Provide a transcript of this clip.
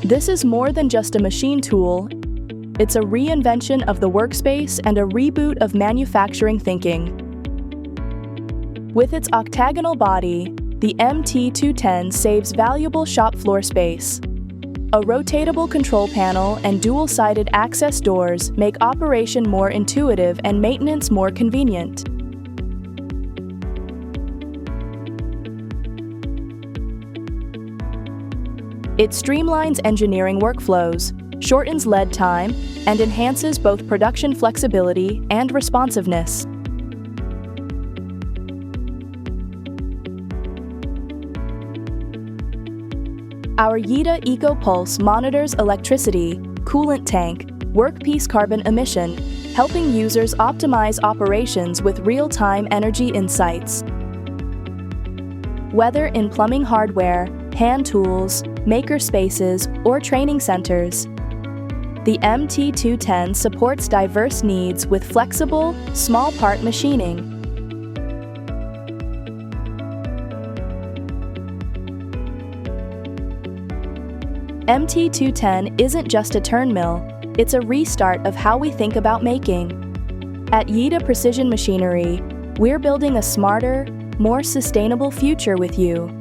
This is more than just a machine tool. It's a reinvention of the workspace and a reboot of manufacturing thinking. With its octagonal body, the MT-210 saves valuable shop floor space. A rotatable control panel and dual-sided access doors make operation more intuitive and maintenance more convenient. It streamlines engineering workflows, shortens lead time, and enhances both production flexibility and responsiveness. Our Yida EcoPulse monitors electricity, coolant tank, workpiece carbon emission, helping users optimize operations with real-time energy insights. Whether in plumbing hardware, hand tools, maker spaces, or training centers, the MT-210 supports diverse needs with flexible, small-part machining. MT-210 isn't just a turn mill, it's a restart of how we think about making. At Yida Precision Machinery, we're building a smarter, more sustainable future with you.